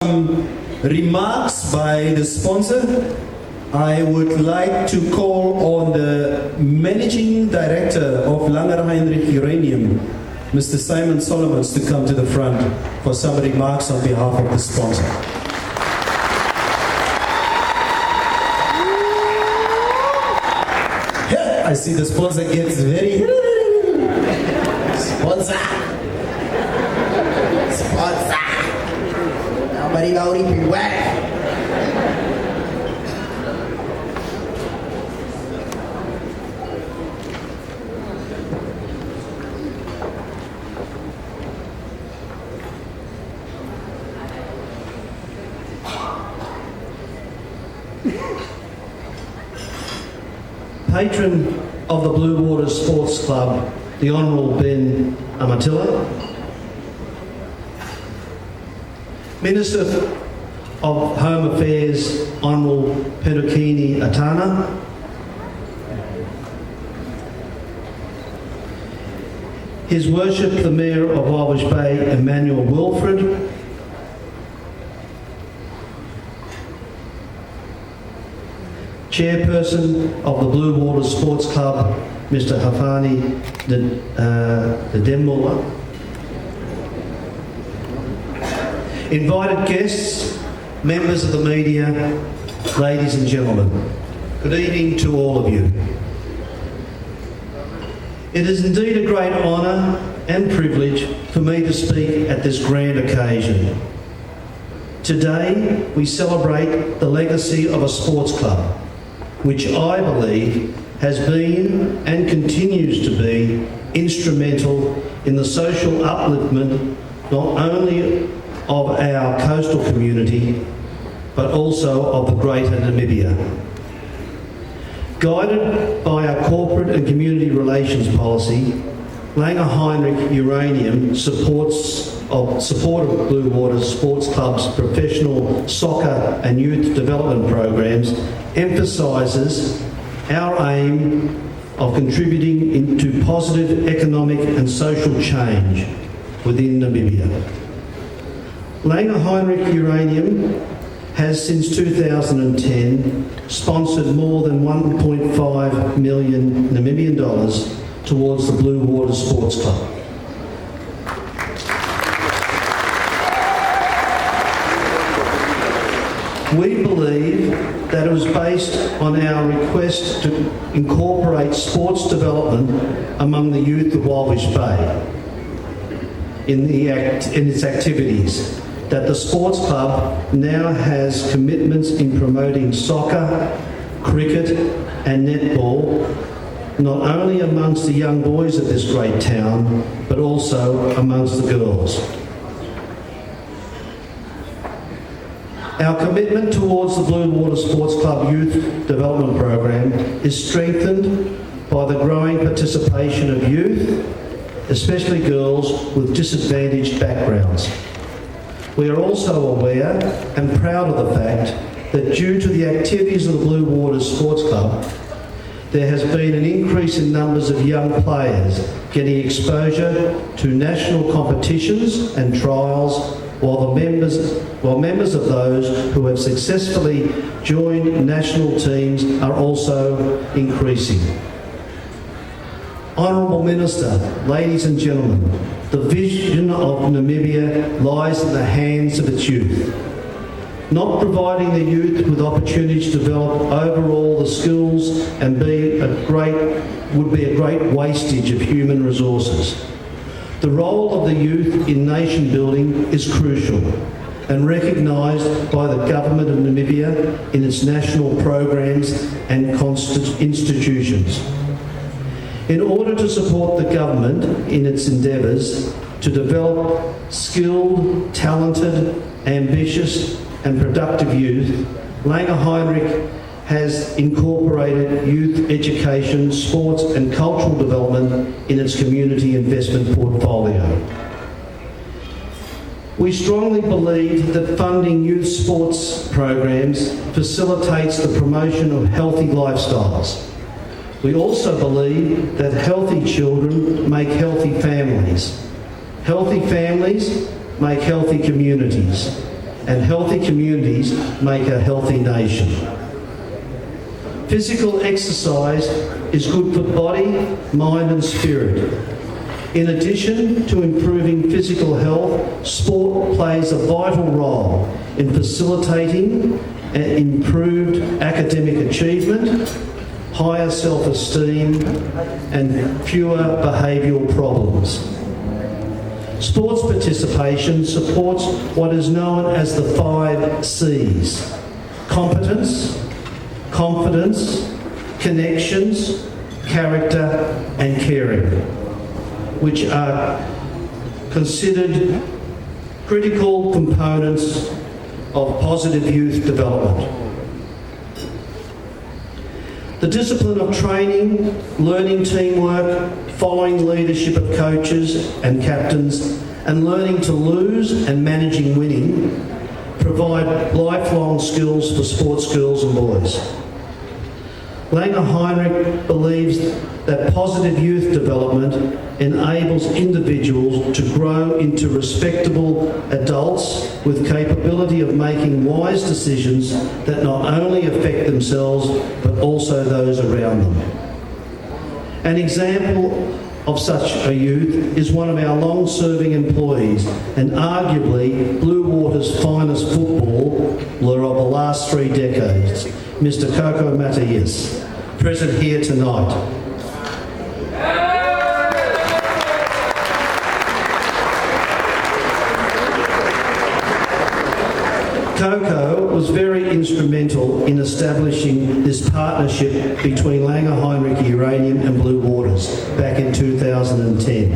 Remarks by the sponsor. I would like to call on the Managing Director of Langer Heinrich Uranium, Mr. Simon Solomons, to come to the front for some remarks on behalf of the sponsor. Yeah, I see the sponsor gets very... Sponsor! Nobody voted for what? Patron of the Blue Water Sports Club, the Honourable Ben Amatilla. Minister of Home Affairs, Honourable Pedukini Atana. His Worship the Mayor of Walvish Bay, Emmanuel Wilfred. Chairperson of the Blue Water Sports Club, Mr. Hafani Ndemula. Invited guests, members of the media, ladies and gentlemen, good evening to all of you. It is indeed a great honour and privilege for me to speak at this grand occasion. Today, we celebrate the legacy of a sports club, which I believe has been and continues to be instrumental in the social upliftment not only of our coastal community, but also of the greater Namibia. Guided by our corporate and community relations policy, Langer Heinrich Uranium support of Blue Water Sports Club's professional soccer and youth development programs emphasises our aim of contributing into positive economic and social change within Namibia. Langer Heinrich Uranium has since 2010 sponsored more than 1.5 million Namibian dollars towards the Blue Water Sports Club. We believe that it was based on our request to incorporate sports development among the youth of Walvish Bay in its activities, that the sports club now has commitments in promoting soccer, cricket and netball, not only amongst the young boys of this great town, but also amongst the girls. Our commitment towards the Blue Water Sports Club Youth Development Program is strengthened by the growing participation of youth, especially girls with disadvantaged backgrounds. We are also aware and proud of the fact that due to the activities of the Blue Water Sports Club, there has been an increase in numbers of young players getting exposure to national competitions and trials, while members of those who have successfully joined national teams are also increasing. Honourable Minister, ladies and gentlemen, the vision of Namibia lies in the hands of its youth. Not providing the youth with opportunities to develop overall the skills and would be a great wastage of human resources. The role of the youth in nation building is crucial and recognised by the Government of Namibia in its national programs and institutions. In order to support the government in its endeavours to develop skilled, talented, ambitious and productive youth, Langer Heinrich has incorporated youth education, sports and cultural development in its community investment portfolio. We strongly believe that funding youth sports programs facilitates the promotion of healthy lifestyles. We also believe that healthy children make healthy families. Healthy families make healthy communities. and healthy communities make a healthy nation. Physical exercise is good for body, mind and spirit. In addition to improving physical health, sport plays a vital role in facilitating improved academic achievement, higher self-esteem and fewer behavioural problems. Sports participation supports what is known as the 5 C's: competence, confidence, connections, character and caring, which are considered critical components of positive youth development. The discipline of training, learning teamwork, following leadership of coaches and captains, and learning to lose and managing winning provide lifelong skills for sports girls and boys. Langer Heinrich believes that positive youth development enables individuals to grow into respectable adults with capability of making wise decisions that not only affect themselves but also those around them. An example of such a youth is one of our long-serving employees and arguably Blue Water's finest footballer of the last 3 decades, Mr. Coco Matias, present here tonight. Coco was very instrumental in establishing this partnership between Langer Heinrich Uranium and Blue Waters back in 2010.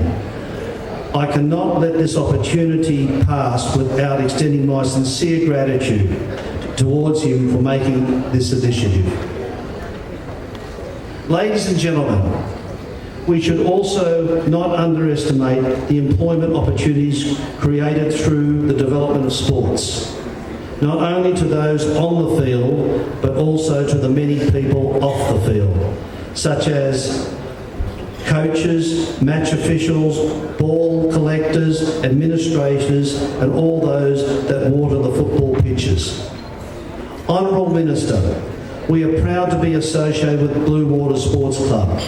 I cannot let this opportunity pass without extending my sincere gratitude towards him for making this initiative. Ladies and gentlemen, we should also not underestimate the employment opportunities created through the development of sports, not only to those on the field, but also to the many people off the field, such as coaches, match officials, ball collectors, administrators, and all those that water the football pitches. Honourable Minister, we are proud to be associated with Blue Water Sports Club.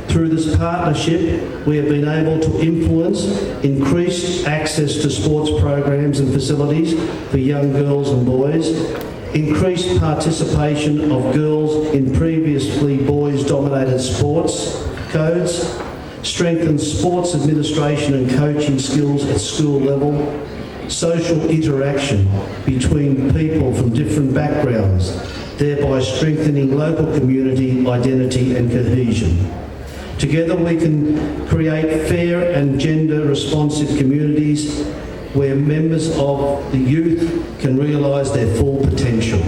Through this partnership, we have been able to influence increased access to sports programs and facilities for young girls and boys, increased participation of girls in previously boys-dominated sports codes, strengthened sports administration and coaching skills at school level, social interaction between people from different backgrounds, thereby strengthening local community identity and cohesion. Together we can create fair and gender-responsive communities where members of the youth can realise their full potential.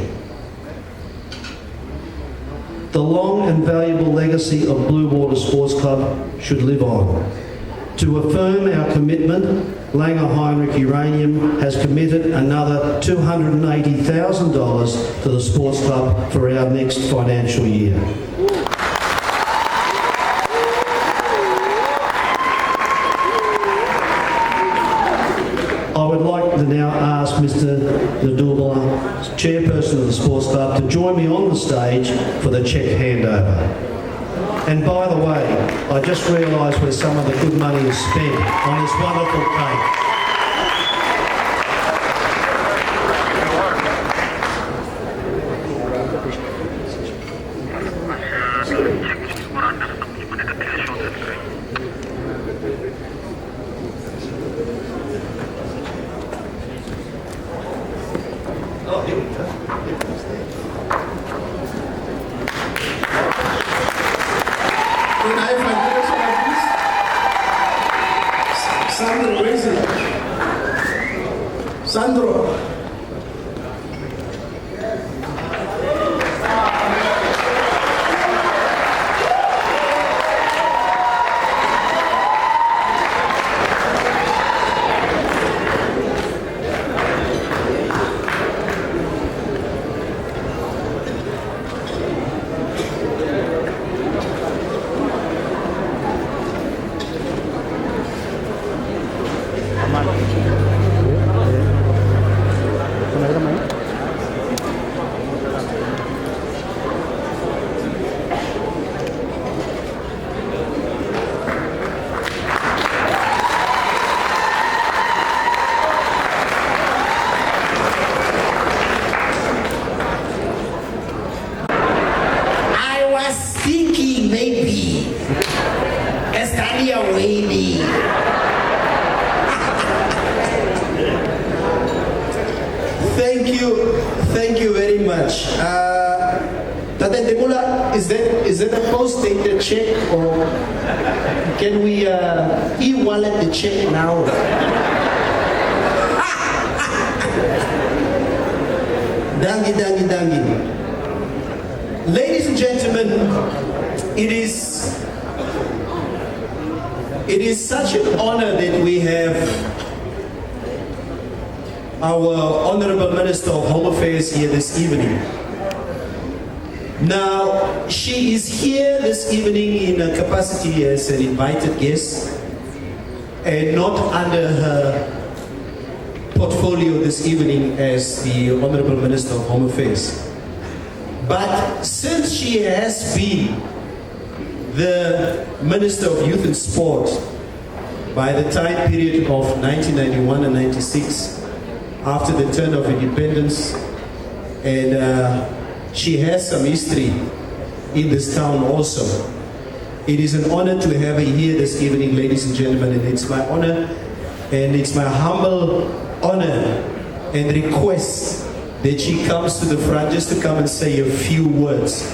The long and valuable legacy of Blue Water Sports Club should live on. To affirm our commitment, Langer Heinrich Uranium has committed another $280,000 to the sports club for our next financial year. I would like to now ask Mr. Ndubala, chairperson of the sports club, to join me on the stage for the cheque handover. And by the way, I just realised where some of the good money is spent on this wonderful cake. Can I find this, please? Sandro, where is it? Sandro. Thank you very much. Tata Demula, is that a post-dated check, or can we e-wallet the check now? Dangi. Ladies and gentlemen, it is such an honor that we have our Honorable Minister of Home Affairs here this evening. Now, she is here this evening in a capacity as an invited guest and not under her portfolio this evening as the Honorable Minister of Home Affairs. But since she has been the Minister of Youth and Sport by the time period of 1991 and 96, after the turn of independence, and she has some history in this town also. It is an honor to have her here this evening, ladies and gentlemen, and it's my honor and it's my humble honor and request that she comes to the front just to come and say a few words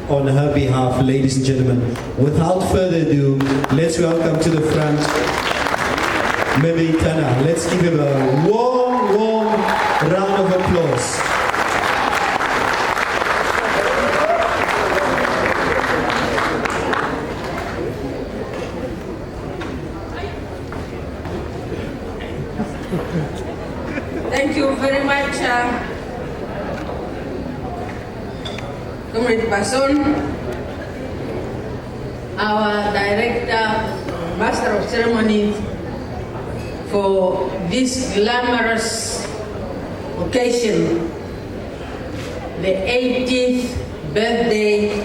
on her behalf, ladies and gentlemen. Without further ado, let's welcome to the front Mme Itana. Let's give him a warm round of applause. Thank you very much, Comrade Bason, our Director, Master of Ceremony, for this glamorous occasion, the 80th birthday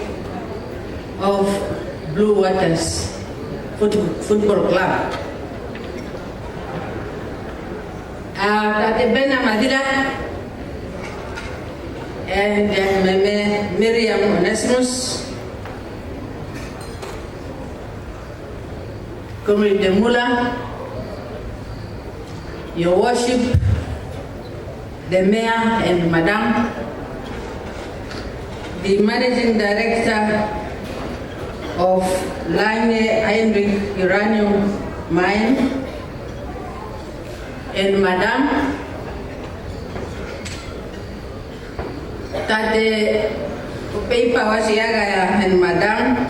of Blue Waters Football Club. Tate Bena Madila and Miriam Onesimus, Comrade Demula, Your Worship, the Mayor and Madam, the Managing Director of Lange Heinrich Uranium Mine, and Madam, Tate Upeipa Wasiagaya and Madam,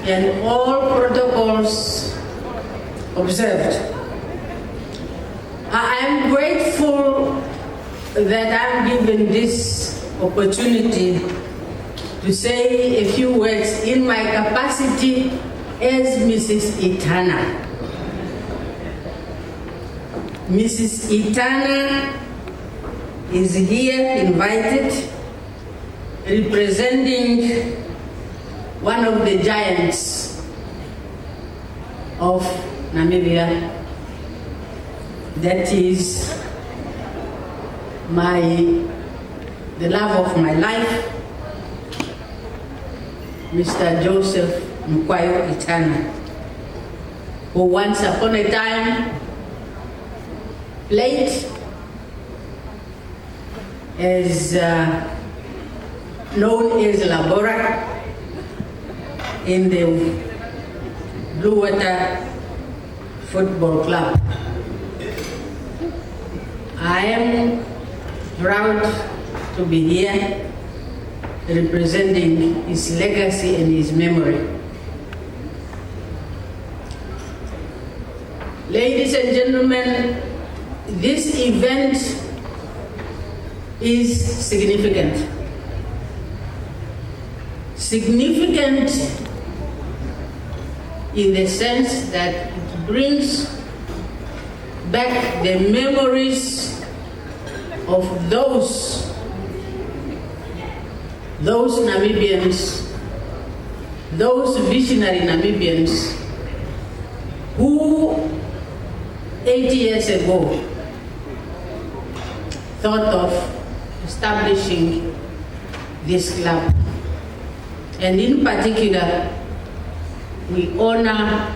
and all protocols observed. I am grateful that I'm given this opportunity to say a few words in my capacity as Mrs. Itana. Mrs. Itana is here invited, representing one of the giants of Namibia, that is the love of my life, Mr. Joseph Mkwayo Itana, who once upon a time played as known as Labora in the Blue Water Football Club. I am proud to be here representing his legacy and his memory. Ladies and gentlemen, this event is significant. Significant in the sense that it brings back the memories of those Namibians, those visionary Namibians who 80 years ago thought of establishing this club. And in particular, we honor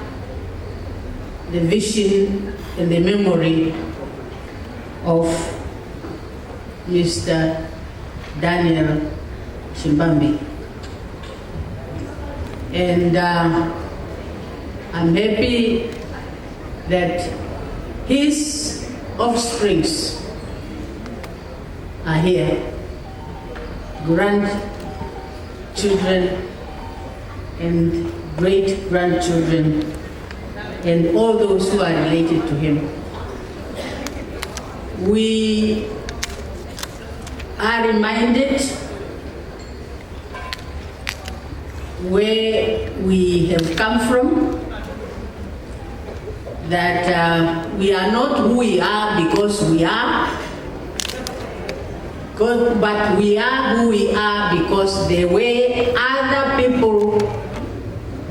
the vision and the memory of Mr. Daniel Chimbambi. And I'm happy that his offsprings are here, grandchildren and great-grandchildren, and all those who are related to him. We are reminded where we have come from, that we are not who we are because we are, but we are who we are because there were other people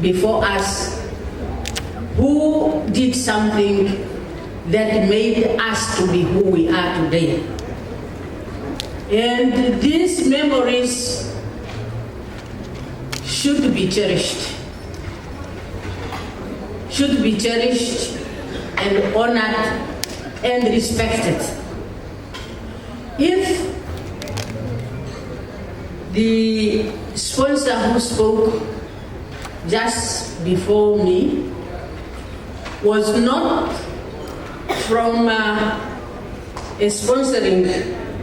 before us who did something that made us to be who we are today. And these memories should be cherished and honored and respected. If the sponsor who spoke just before me was not from a sponsoring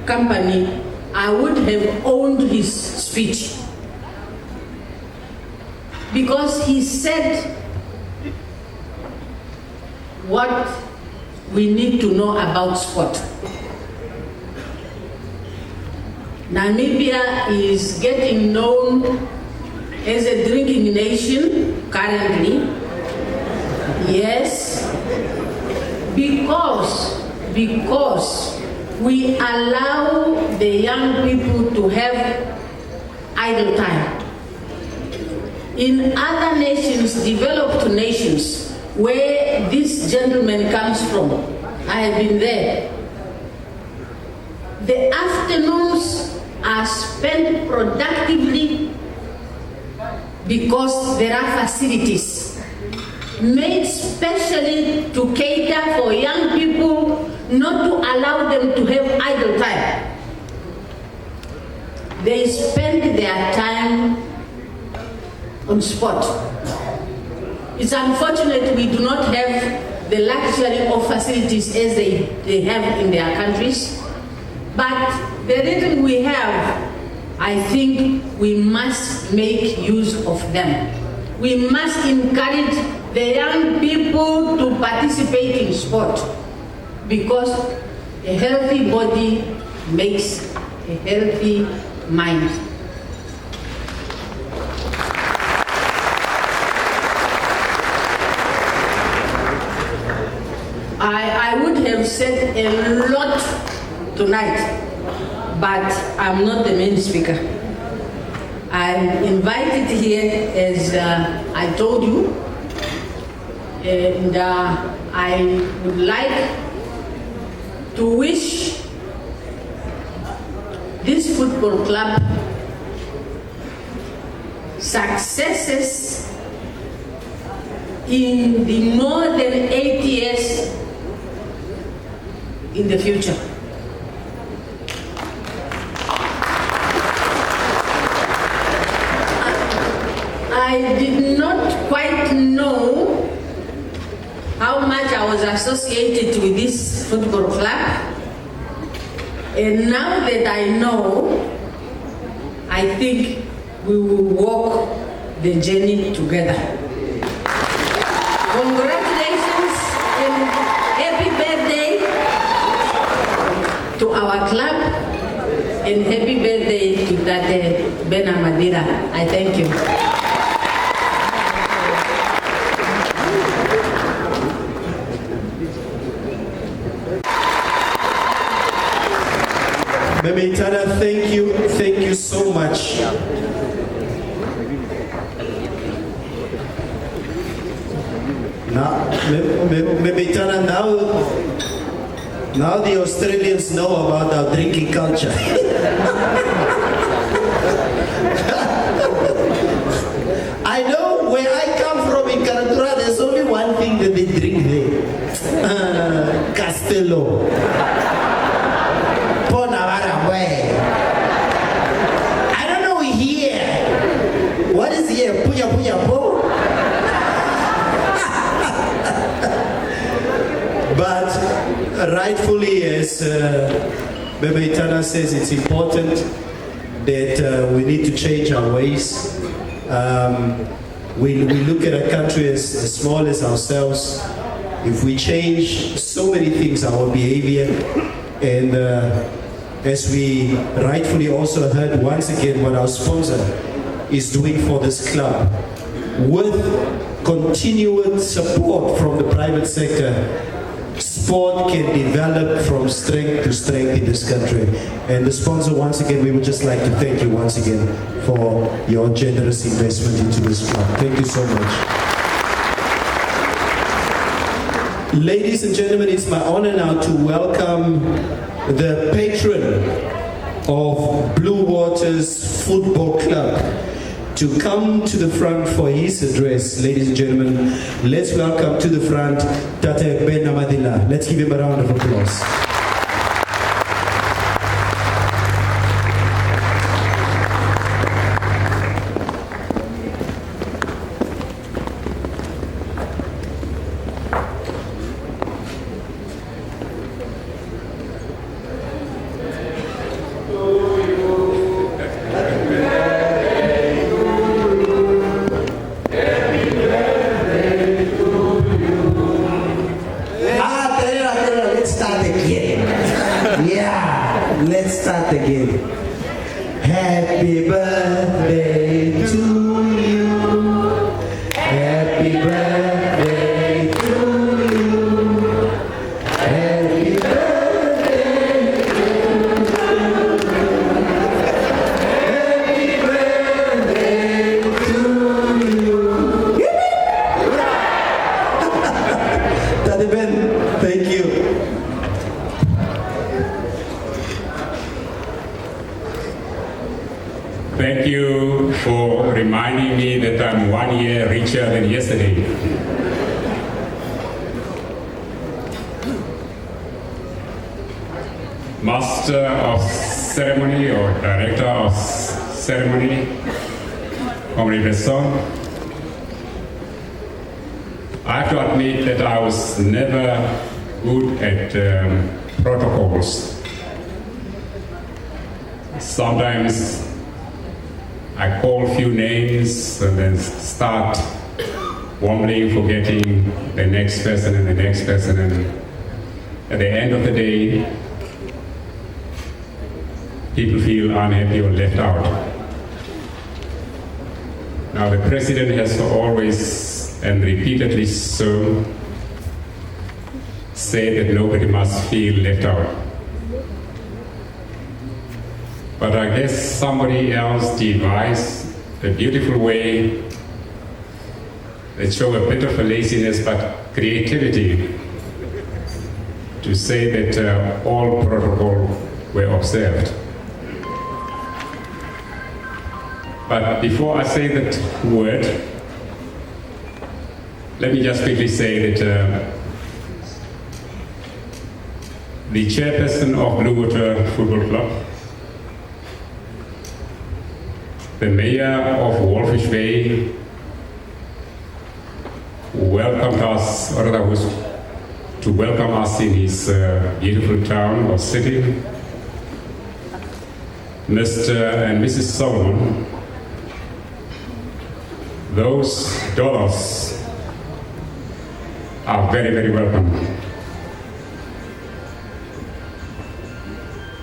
company, I would have owned his speech, because he said what we need to know about sport. Namibia is getting known as a drinking nation currently. Yes, because we allow the young people to have idle time. In other nations, developed nations, where this gentleman comes from, I have been there, the afternoons are spent productively because there are facilities made specially to cater for young people, not to allow them to have idle time. They spend their time on sport. It's unfortunate we do not have the luxury of facilities as they have in their countries, but the little we have, I think we must make use of them. We must encourage the young people to participate in sport, because a healthy body makes a healthy mind. I would have said a lot tonight, but I'm not the main speaker. I'm invited here, as I told you, and I would like to wish this football club successes in the more than 8 years in the future. I did not quite know how much I was associated with this football club, and now that I know, I think we will walk the journey together. Congratulations and happy birthday to our club, and happy birthday to Tate Ben Amadira. I thank you. Memeitana, thank you so much. Now, Memeitana, now the Australians know about our drinking culture. I know where I come from in Karatura, there's only one thing that they drink there. Castello. rightfully, as Bebe Itana says, it's important that we need to change our ways. We look at a country as small as ourselves. If we change so many things, our behavior, and as we rightfully also heard once again what our sponsor is doing for this club, with continued support from the private sector, sport can develop from strength to strength in this country. And the sponsor, once again, we would just like to thank you once again for your generous investment into this club. Thank you so much. Ladies and gentlemen, it's my honor now to welcome the patron of Blue Waters Football Club to come to the front for his address. Ladies and gentlemen, let's welcome to the front Tate Ben Namadila. Let's give him a round of applause. Happy birthday to you. Happy birthday to you. Happy birthday to you. Happy birthday to you. Tade Ben, thank you. Thank you for reminding me that I'm 1 year richer than yesterday. Master of Ceremony or Director of Ceremony, Comrade Besson, I have to admit that I was never good at protocols. Sometimes I call a few names and then start wobbling, forgetting the next person and the next person, and at the end of the day, people feel unhappy or left out. Now the President has always and repeatedly so said that nobody must feel left out. But I guess somebody else devised a beautiful way that show a bit of a laziness but creativity to say that all protocols were observed. But before I say that word, let me just quickly say that the chairperson of Blue Water Football Club, the mayor of Walfish Bay, welcomed us, or rather was to welcome us in his beautiful town or city. Mr. and Mrs. Solomon, those dollars are very, very welcome.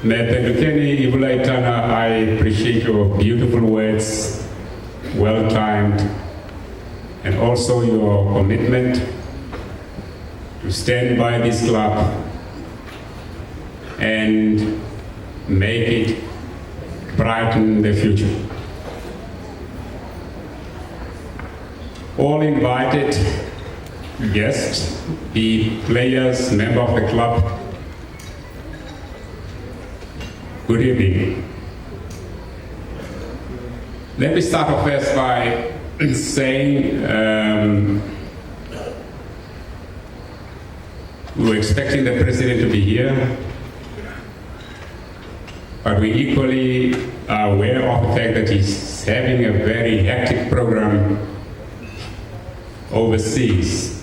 Mependukeni Ibula Itana, I appreciate your beautiful words, well-timed, and also your commitment to stand by this club and make it brighten the future. All invited guests, the players, member of the club, good evening. Let me start off first by saying we were expecting the President to be here, but we equally are aware of the fact that he's having a very hectic program overseas.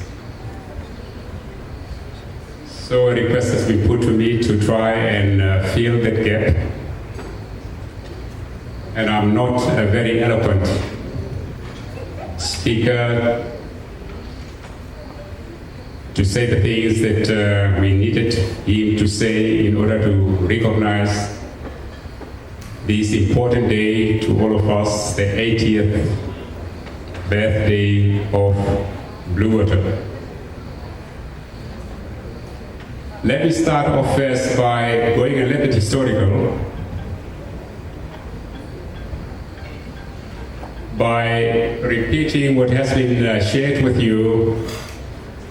So a request has been put to me to try and fill that gap. And I'm not a very eloquent speaker to say the things that we needed him to say in order to recognize this important day to all of us, the 80th birthday of Blue Water. Let me start off first by going a little bit historical, by repeating what has been shared with you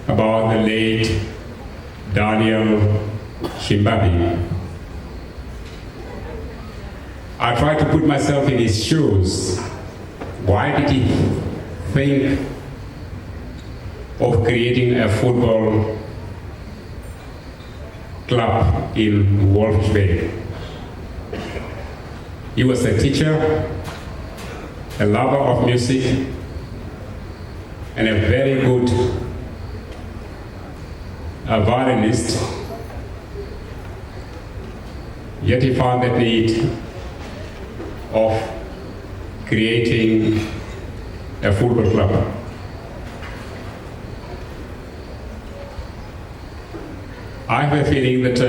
about the late Daniel Shimbabi. I try to put myself in his shoes. Why did he think of creating a football club in Walvis Bay? He was a teacher, a lover of music, and a very good violinist. Yet he found the need of creating a football club. I have a feeling that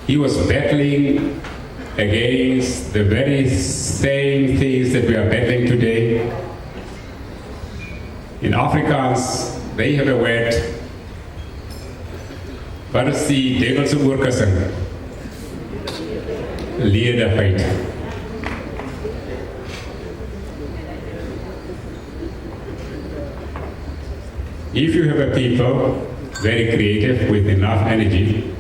he was battling against the very same things that we are battling today. In Afrikaans, they have a word, wat is die Engelse oorkussing? Ledigheid. If you have a people very creative with enough energy,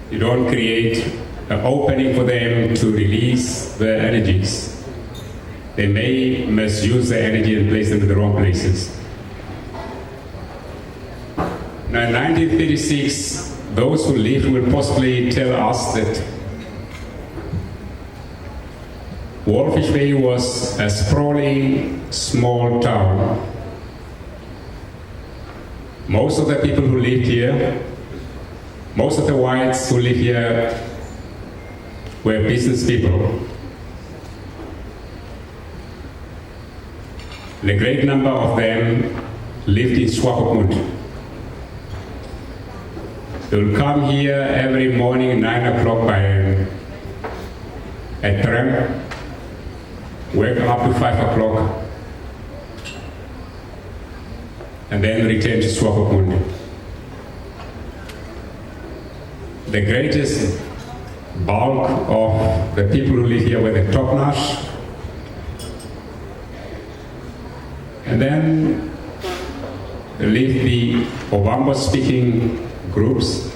you don't create an opening for them to release their energies. They may misuse their energy and place them in the wrong places. Now in 1936, those who lived will possibly tell us that Walvis Bay was a sprawling small town. Most of the people who lived here, most of the whites who live here were business people. The great number of them lived in Swakopmund. They will come here every morning 9 o'clock by a tram, work up to 5 o'clock, and then return to Swakopmund. The greatest bulk of the people who live here were the Toknash. And then there lived the Ovambo-speaking groups.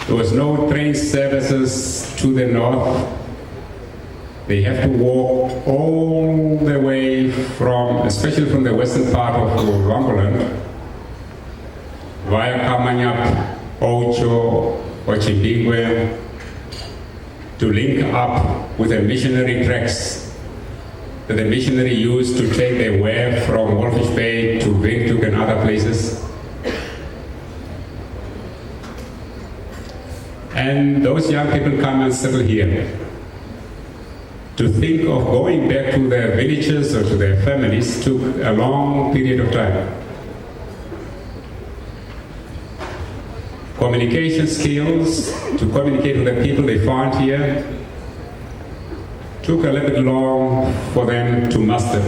There was no train services to the north. They have to walk all the way from, especially from the western part of Ovamboland, via Kamanyap, Ocho, or Chimbigwe, to link up with the missionary tracks that the missionary used to take their ware from Walvis Bay to Windhoek and other places. And those young people come and settle here. To think of going back to their villages or to their families took a long period of time. Communication skills, to communicate with the people they found here, took a little bit long for them to master.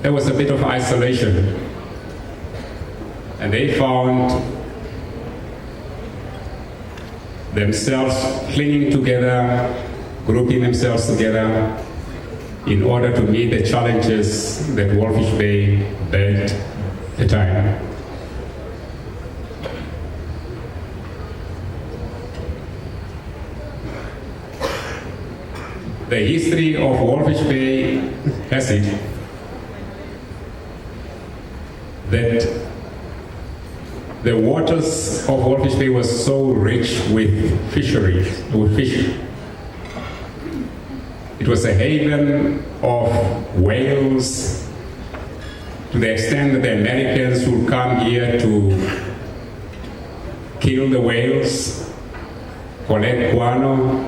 There was a bit of isolation, and they found themselves clinging together, grouping themselves together in order to meet the challenges that Walvis Bay built at the time. The history of Walvis Bay has it that the waters of Walvis Bay was so rich with fisheries, with fish. It was a haven of whales, to the extent that the Americans would come here to kill the whales, collect guano,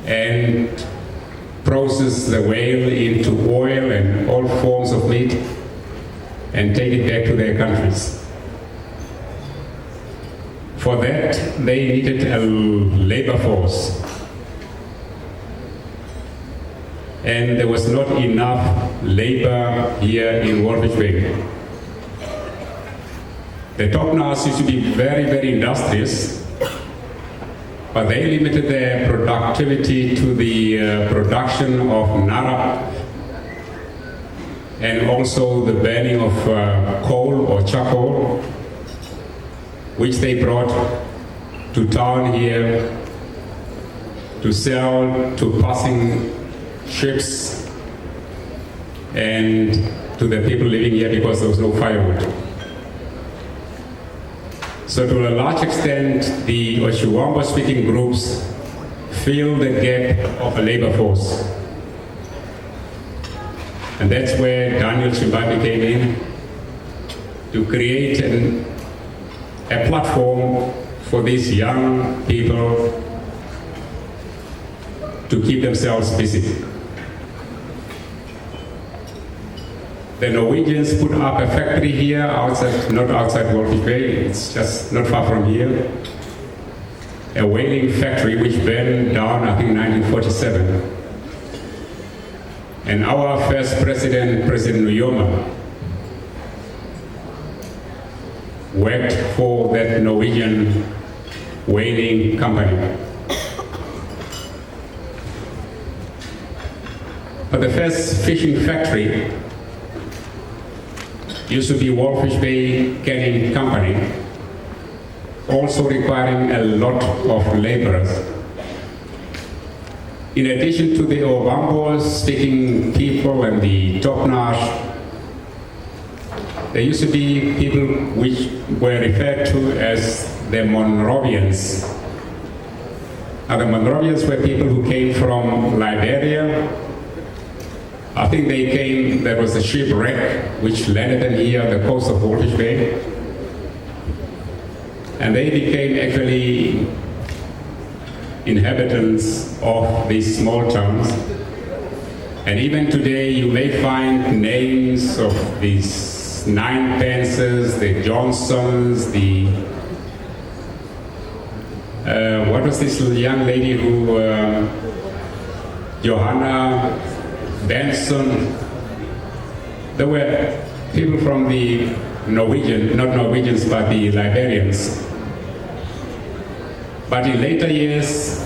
and process the whale into oil and all forms of meat and take it back to their countries. For that, they needed a labor force. And there was not enough labor here in Walvis Bay. The Toknas used to be very, very industrious, but they limited their productivity to the production of narap and also the burning of coal or charcoal, which they brought to town here to sell to passing ships and to the people living here because there was no firewood. So to a large extent, the Oshiwambo speaking groups fill the gap of a labor force. And that's where Daniel Chimbabi came in to create a platform for these young people to keep themselves busy. The Norwegians put up a factory here outside, not outside Walvis Bay, it's just not far from here. A whaling factory which burned down, I think, in 1947. And our first president, President Uyoma, worked for that Norwegian whaling company. But the first fishing factory used to be Walvis Bay Canning Company, also requiring a lot of laborers. In addition to the Ovambo speaking people and the Toknash, there used to be people which were referred to as the Monrovians. Now the Monrovians were people who came from Liberia. I think they came, there was a shipwreck which landed them here on the coast of Walvis Bay. And they became actually inhabitants of these small towns. And even today you may find names of these Ninepences, the Johnsons, the what was this young lady who Johanna Benson. There were people from the Norwegian, not Norwegians, but the Liberians. But in later years,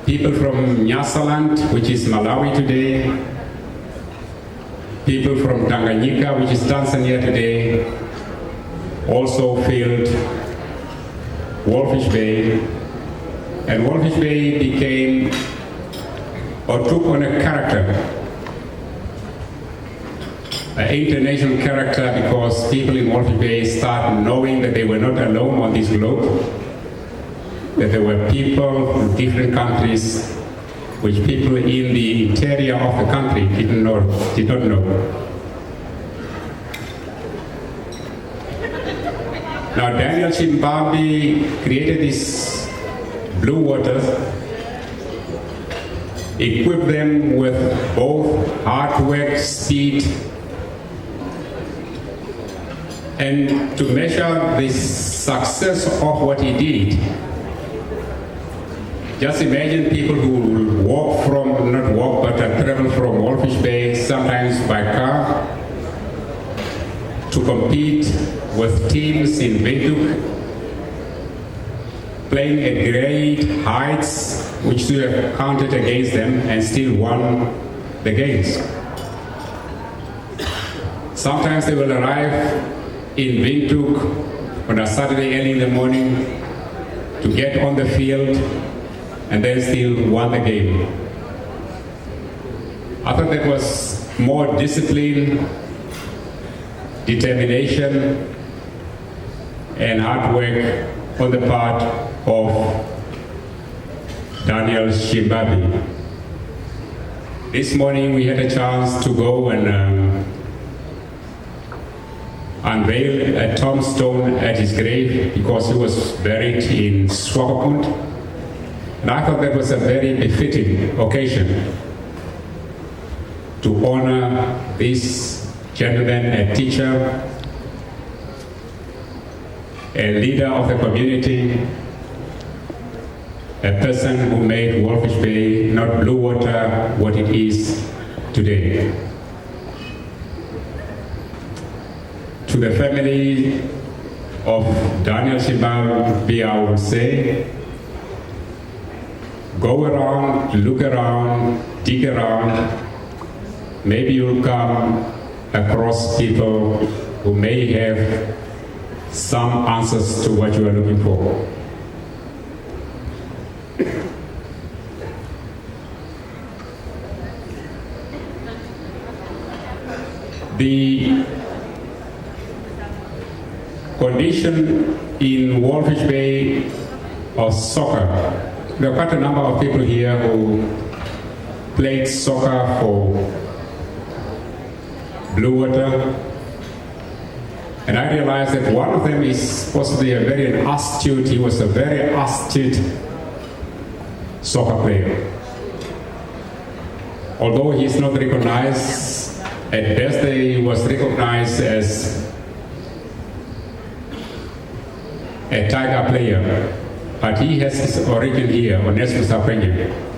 people from Nyasaland, which is Malawi today, people from Tanganyika, which is Tanzania today, also filled Walvis Bay. And Walvis Bay became or took on a character, an international character, because people in Walvis Bay started knowing that they were not alone on this globe, that there were people from different countries which people in the interior of the country did not know. Now Daniel Chimbabi created this Blue Waters, equipped them with both hard work, speed, and to measure the success of what he did. Just imagine people who walk from, not walk, but travel from Walvis Bay, sometimes by car, to compete with teams in Windhoek, playing at great heights, which should have counted against them and still won the games. Sometimes they will arrive in Windhoek on a Saturday early in the morning to get on the field and then still won the game. I thought that was more discipline, determination, and hard work on the part of Daniel Chimbabi. This morning we had a chance to go and unveil a tombstone at his grave because he was buried in Swakopmund. And I thought that was a very befitting occasion to honor this gentleman, a teacher, a leader of the community, a person who made Walfish Bay, not Bluewater, what it is today. To the family of Daniel Shimambi, I would say, go around, look around, dig around. Maybe you'll come across people who may have some answers to what you are looking for. The condition in Walfish Bay of soccer, there are quite a number of people here who played soccer for Bluewater, and I realized that one of them is possibly he was a very astute soccer player. Although he is not recognized, at best he was recognized as a Tiger player, but he has his origin here, Onesmus Aprenye.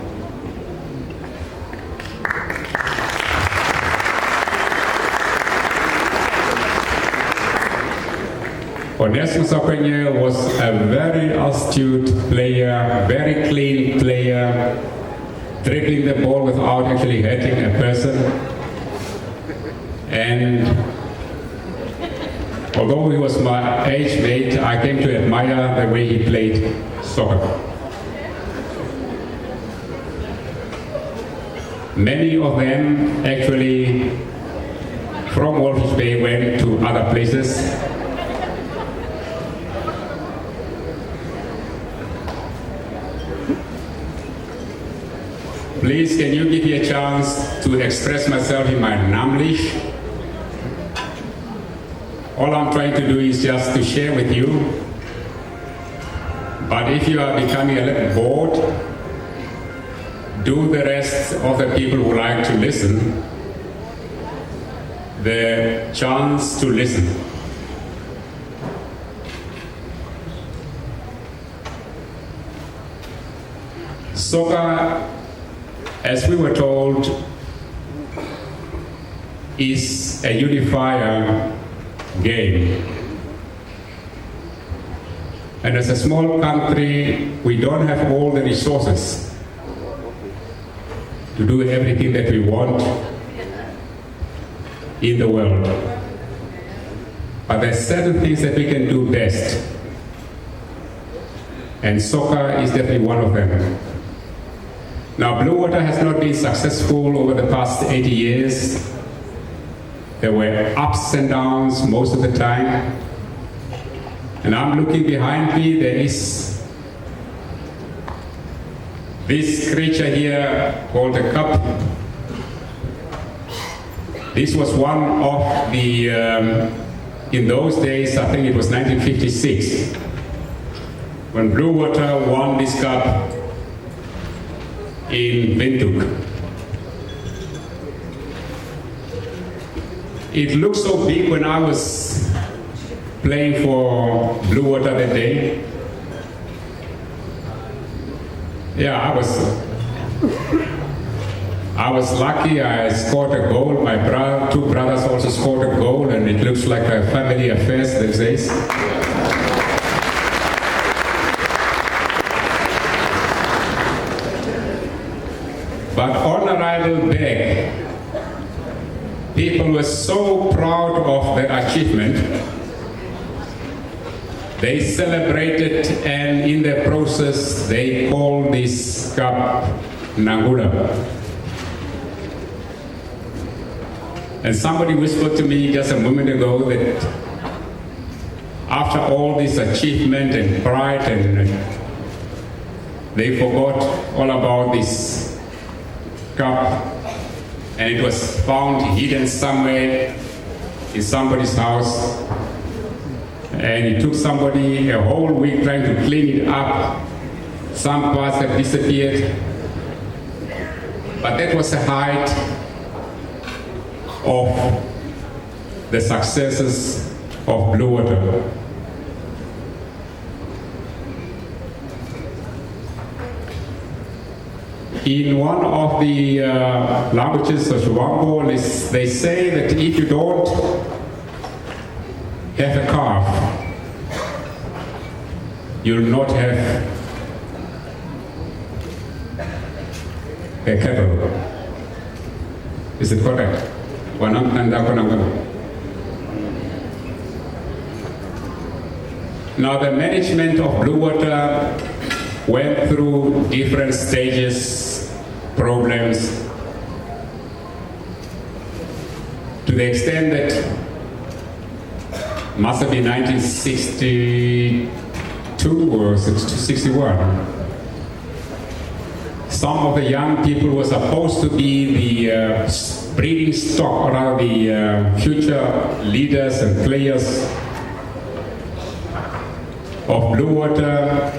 Onesmus Aprenye was a very astute player, very clean player, dribbling the ball without actually hurting a person. And although he was my age mate, I came to admire the way he played soccer. Many of them actually from Walfish Bay went to other places. Please, can you give me a chance to express myself in my Namlish? All I'm trying to do is just to share with you. But if you are becoming a little bored, do the rest of the people who like to listen the chance to listen. Soccer, as we were told, is a unifier game. And as a small country, we don't have all the resources to do everything that we want in the world. But there are certain things that we can do best. And soccer is definitely one of them. Now, Bluewater has not been successful over the past 80 years. There were ups and downs most of the time. And I'm looking behind me, there is this creature here called a cup. This was one of the, in those days, I think it was 1956, when Bluewater won this cup in Windhoek. It looked so big when I was playing for Bluewater that day. Yeah, I was lucky. I scored a goal. My two brothers also scored a goal, and it looks like a family affair these days. But on arrival back, people were so proud of their achievement. They celebrated, and in the process, they called this cup Nangula. And somebody whispered to me just a moment ago that after all this achievement and pride, and they forgot all about this cup and it was found hidden somewhere in somebody's house. And it took somebody a whole week trying to clean it up. Some parts have disappeared. But that was the height of the successes of Blue Water. In one of the languages of Shivambo, they say that if you don't have a calf, you'll not have a cattle. Is it correct? Now the management of Blue Water went through different stages, problems, to the extent that must have been 1962 or 61. Some of the young people were supposed to be the breeding stock, or the future leaders and players of Blue Water,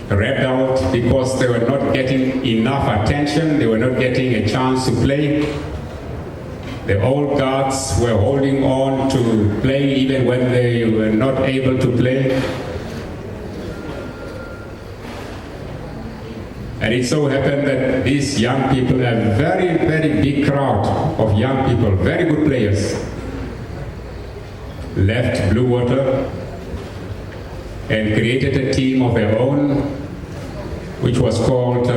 rebelled because they were not getting enough attention, they were not getting a chance to play. The old guards were holding on to play even when they were not able to play. And it so happened that these young people, a very, very big crowd of young people, very good players, left Blue Water and created a team of their own, which was called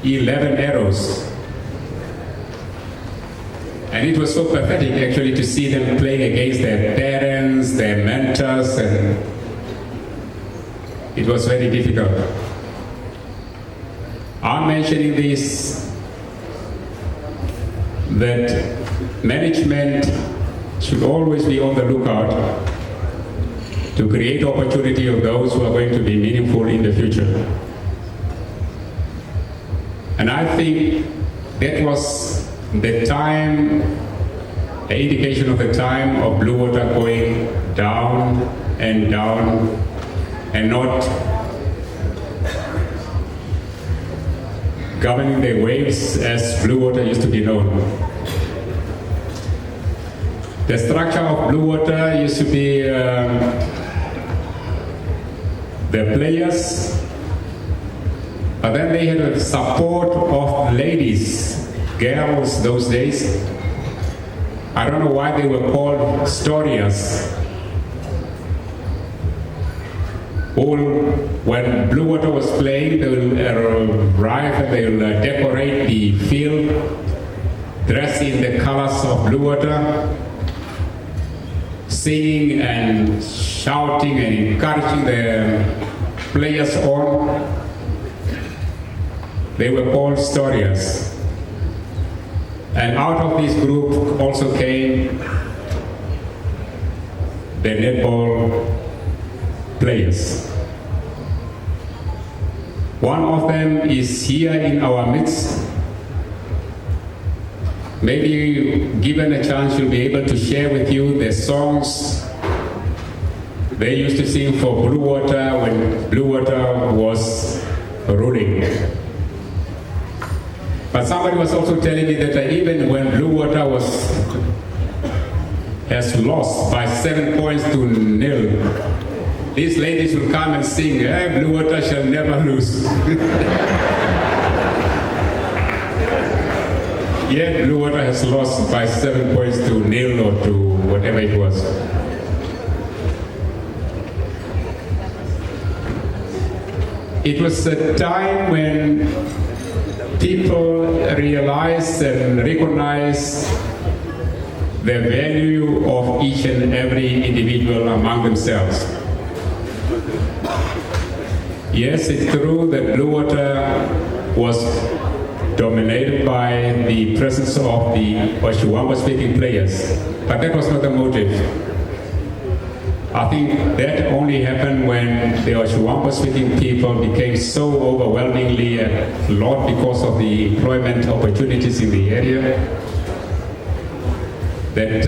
11 Arrows. And it was so pathetic actually to see them playing against their parents, their mentors, and it was very difficult. I'm mentioning this, that management should always be on the lookout to create opportunity of those who are going to be meaningful in the future. And I think that was the time, the indication of the time of Blue Water going down and down and not governing the waves as Blue Water used to be known. The structure of Blue Water used to be the players, but then they had the support of ladies, girls those days. I don't know why they were called storias. When Blue Water was playing, they will arrive and they will decorate the field, dressed in the colors of Blue Water, singing and shouting and encouraging the players on. They were called storias. And out of this group also came the netball players. One of them is here in our midst. Maybe given a chance, you'll be able to share with you the songs they used to sing for Blue Water when Blue Water was ruling. But somebody was also telling me that even when Blue Water has lost by 7 points to 0, these ladies will come and sing, Blue Water shall never lose. Yet Blue Water has lost by 7 points to 0 or to whatever it was. It was a time when people realized and recognized the value of each and every individual among themselves. Yes, it's true that Blue Water was dominated by the presence of the Oshiwambo speaking players, but that was not the motive. I think that only happened when the Oshuamba speaking people became so overwhelmingly a lot because of the employment opportunities in the area that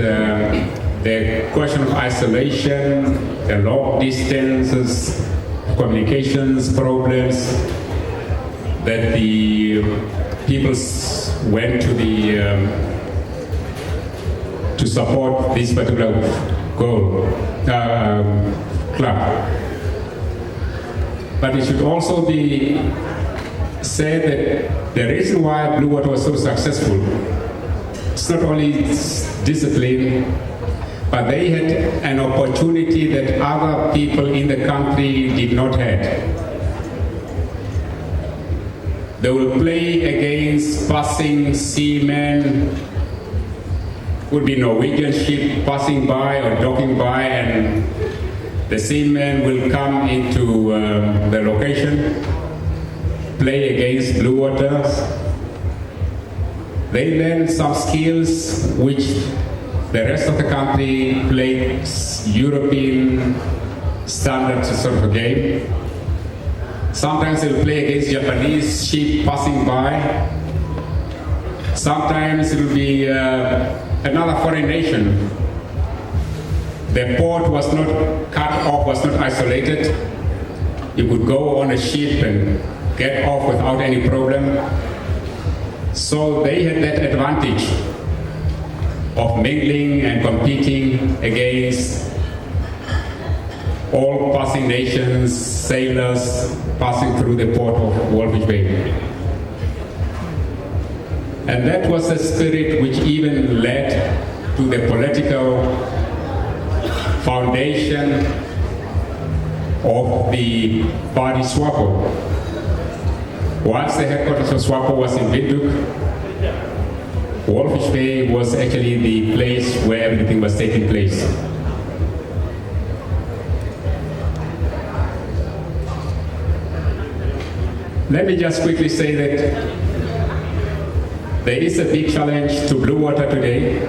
the question of isolation, the long distances, communications problems, that the people went to the to support this particular club. But it should also be said that the reason why Blue Water was so successful, it's not only discipline, but they had an opportunity that other people in the country did not have. They will play against passing seamen, would be Norwegian ship passing by or docking by, and the seamen will come into the location, play against Blue Waters. They learn some skills which the rest of the country plays European standard sort of a game. Sometimes they'll play against Japanese ship passing by. Sometimes it'll be another foreign nation. The port was not cut off, was not isolated. You could go on a ship and get off without any problem. So they had that advantage of mingling and competing against all passing nations, sailors passing through the port of Walvis Bay. And that was the spirit which even led to the political foundation of the party SWAPO. Once the headquarters of SWAPO was in Windhoek, Walvis Bay was actually the place where everything was taking place. Let me just quickly say that there is a big challenge to Blue Water today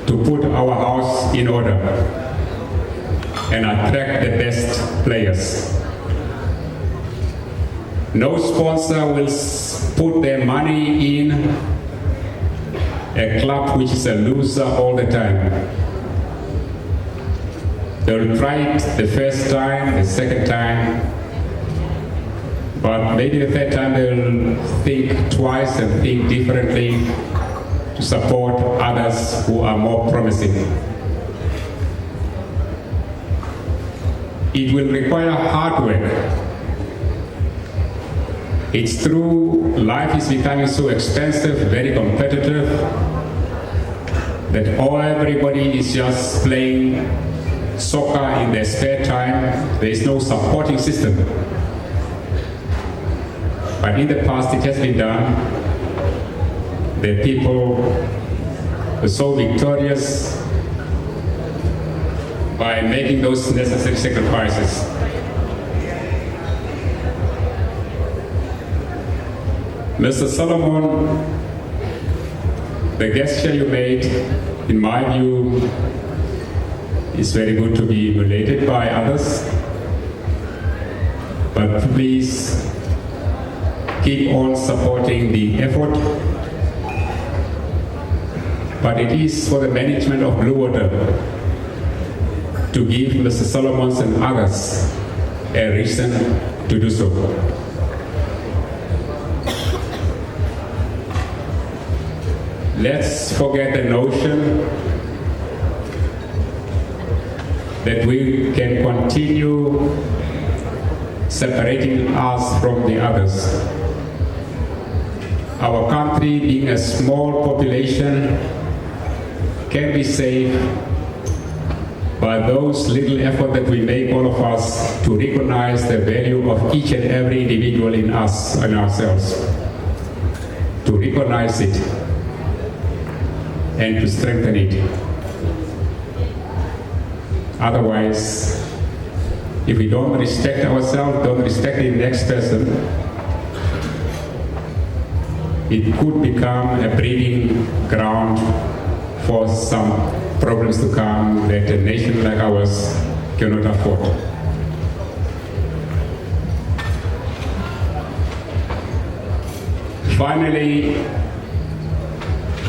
to put our house in order and attract the best players. No sponsor will put their money in a club which is a loser all the time. They'll try it the first time, the second time, but maybe the third time they'll think twice and think differently to support others who are more promising. It will require hard work. It's true, life is becoming so expensive, very competitive, that everybody is just playing soccer in their spare time. There is no supporting system. But in the past it has been done. The people were so victorious by making those necessary sacrifices. Mr. Solomon, the gesture you made, in my view, is very good to be emulated by others. But please keep on supporting the effort. But it is for the management of Blue Water to give Mr. Solomons and others a reason to do so. Let's forget the notion that we can continue separating us from the others. Our country, being a small population, can be saved by those little effort that we make, all of us, to recognize the value of each and every individual in us and ourselves, to recognize it and to strengthen it. Otherwise, if we don't respect ourselves, don't respect the next person, it could become a breeding ground for some problems to come that a nation like ours cannot afford. Finally,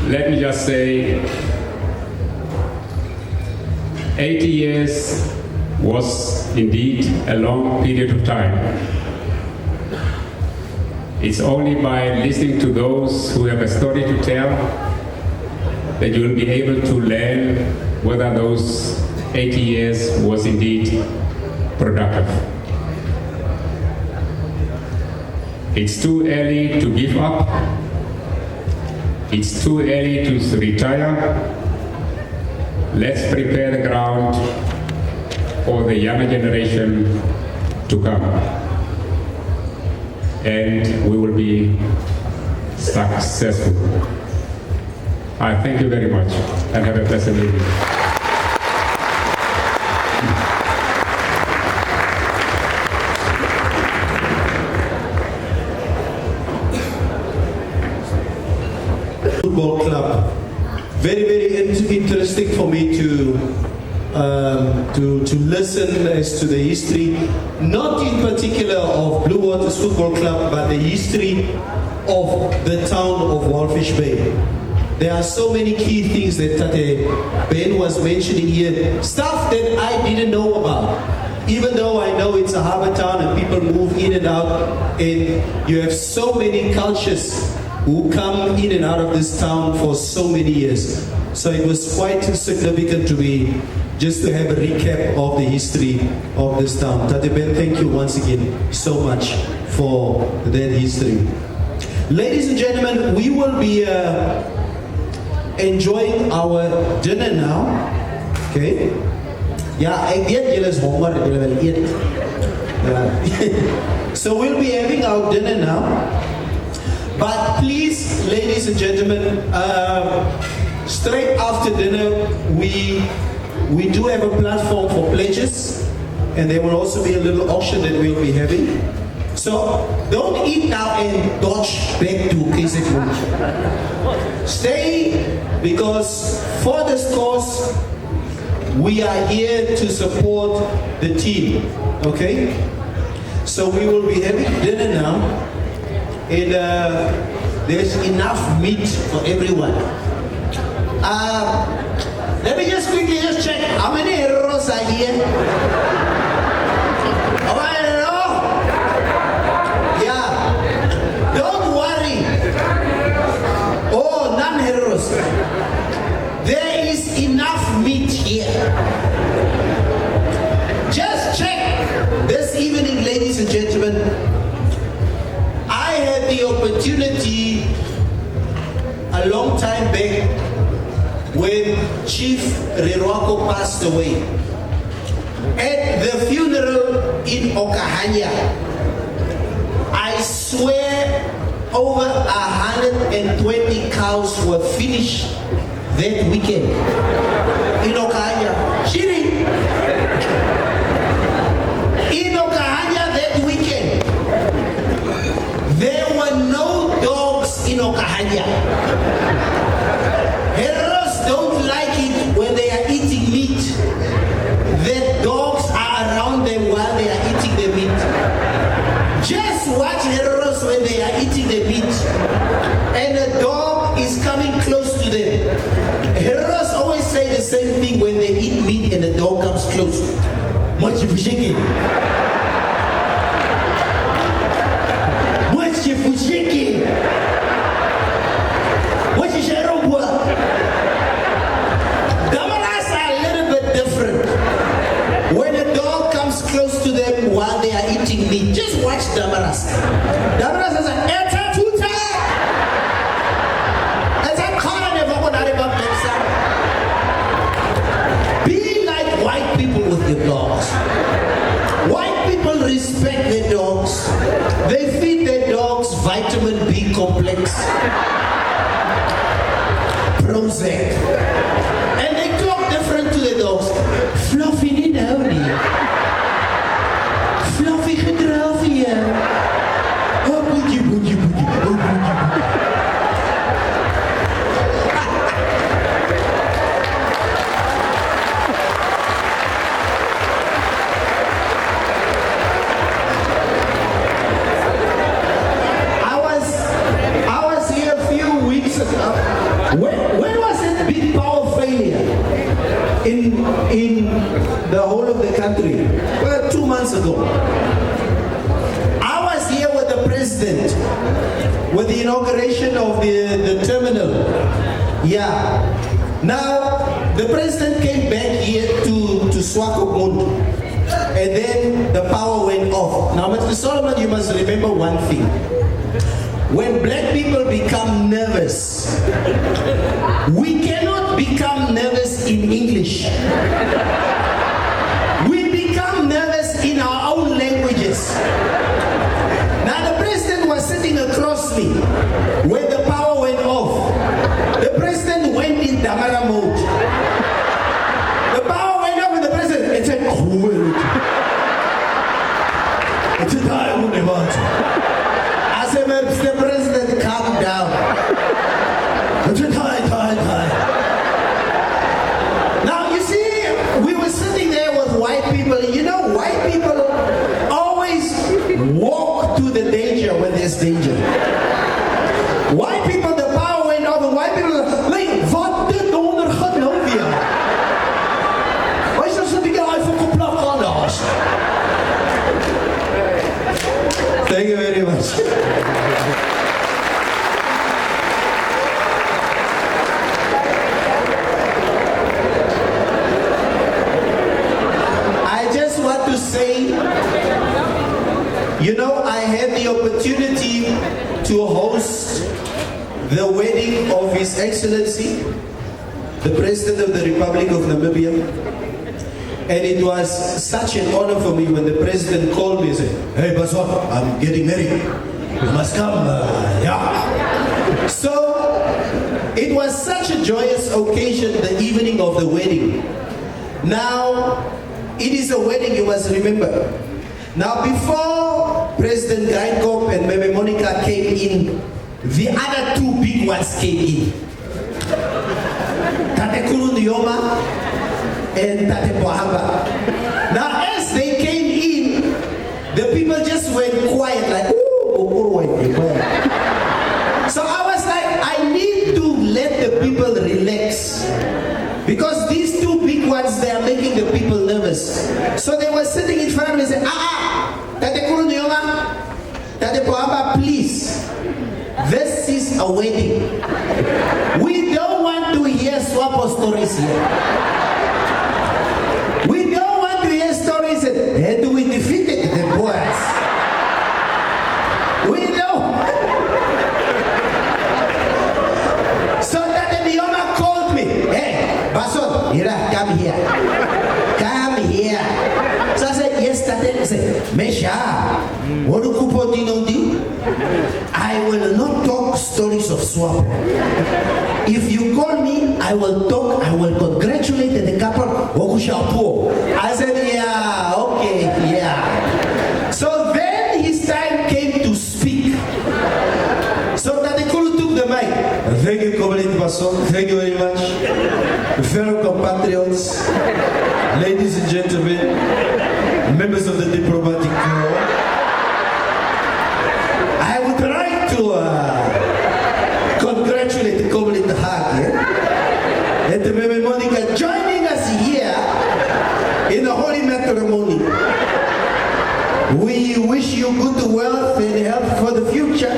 let me just say, 80 years was indeed a long period of time. It's only by listening to those who have a story to tell that you will be able to learn whether those 80 years was indeed productive. It's too early to give up. It's too early to retire. Let's prepare the ground for the younger generation to come. And we will be successful. I thank you very much and have a pleasant evening. Football club. Very, very interesting for me to listen as to the history, not in particular of Blue Waters Football Club, but the history of the town of Walfish Bay. There are so many key things that Tate Ben was mentioning here, stuff that I didn't know about. Even though I know it's a harbour town and people move in and out, and you have so many cultures who come in and out of this town for so many years. So it was quite significant to me just to have a recap of the history of this town. Tate Ben, thank you once again so much for that history. Ladies and gentlemen, we will be enjoying our dinner now. Okay? Yeah, ek weet julle is honger, julle wil eet. So we'll be having our dinner now. But please, ladies and gentlemen, straight after dinner, we do have a platform for pledges, and there will also be a little auction that we'll be having. So don't eat now and dodge back to KZN. Stay, because for this cause, we are here to support the team. Okay? So we will be having dinner now. And there's enough meat for everyone. Let me just quickly check how many heroes are here. Oh, I don't know. Yeah. Don't worry. Oh, non-heroes. There is enough meat here. Just check this evening, ladies and gentlemen. I had the opportunity a long time back when Chief Rirwako passed away. At the funeral in Okahanya, I swear over 120 cows were finished that weekend in Okahanya. Shiri! In Okahanya that weekend, there were no dogs in Okahanya. Heroes don't like it when they are eating meat, that dogs are around them while they are eating the meat. Just watch heroes when they are eating the meat and a dog is coming close to them. Heroes always say the same thing when they eat meat and the dog comes close. Much appreciated. Damaras are a little bit different. When a dog comes close to them while they are eating meat, just watch Damaras. Damaras is an eta tuta. It's a be like white people with your dogs. White people respect their dogs. They feed their dogs vitamin B complex, Prozac, and they talk different to the dogs. Fluffy nie nou nie. Fluffy gedraal vir jou. Oh boetjie, boetjie, boetjie, oh boetjie. in the whole of the country. Well, 2 months ago, I was here with the president with the inauguration of the terminal. Yeah. Now, the president came back here to Swakopmund, and then the power went off. Now, Mr. Solomon, you must remember one thing. When black people become nervous, we cannot become nervous in English. We become nervous in our own languages. Now, the president was sitting across me when the power went off. The president went in Damara mode. The power went off and the president said, it's a time when I said, Mr. President, calm down. It's a time. Now, you see, we were sitting there with white people. You know, white people always walk to the danger when there's danger. White people, the power went off, and white people are like, wat dit onder gaat nou weer? Why is there die guy for Koplak on us? Thank you very much. I just want to say, you know, I had the opportunity to host the wedding of His Excellency, the President of the Republic of Namibia. And it was such an honor for me when the President called me and said, hey, Baswa, I'm getting married. You must come. Yeah. So, it was such a joyous occasion, the evening of the wedding. Now, it is a wedding, you must remember. Now, before President Greinkop and Meme Monica came in, the other two big ones came in. Tate Kulu Nyoma and Tate Pohamba. Now, as they came in, the people just went quiet, like, ooh, so I was like, I need to let the people relax. Because these two big ones, they are making the people nervous. So they were sitting in front of me and saying, Tate Kulu Nyoma, Tate Pohamba, please. This is a wedding. We don't want to hear Swapo stories here. We don't want to hear stories that, hey, we defeated the boys. We don't. So that the owner called me, hey, Bason, Ira, come here. Come here. So I said, yes, Tate. I said, Mesha, what do you put in? I will not talk stories of Swapo. If you call me, I will talk, I will congratulate the couple. I said, yeah, okay, yeah. So then his time came to speak. So Tatekulu took the mic. Thank you, Comrade Basson. Thank you very much. Fellow compatriots, ladies and gentlemen, members of the diplomatic corps. I would like to congratulate the Comrade Hag and the Meme Monica joining us here in the holy matrimony. We wish you good wealth and health for the future.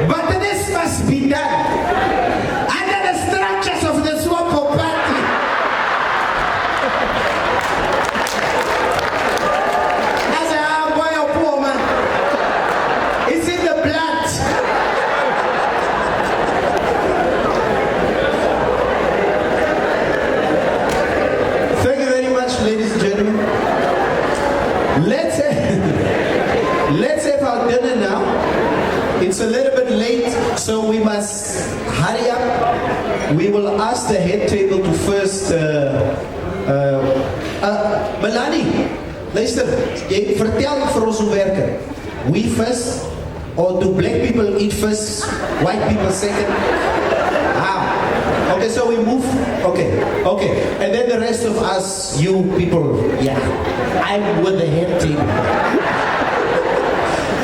But this must be done under the structures of the Swapo party. As a boy or poor man, it's in the blood. Thank you very much, ladies and gentlemen. Let's have our dinner now. It's a little bit late, so we must hurry up. We will ask the head table to first... Melanie, luister, jy vertel vir ons hoe werk het. We first, or do black people eat first, white people second? Okay, so we move. Okay. And then the rest of us, you people, yeah. I'm with the head table.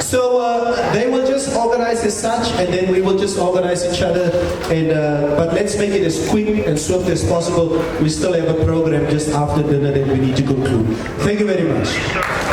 So they will just just organize as such, and then we will just organize each other. And but let's make it as quick and swift as possible. We still have a program just after dinner that we need to conclude. Thank you very much.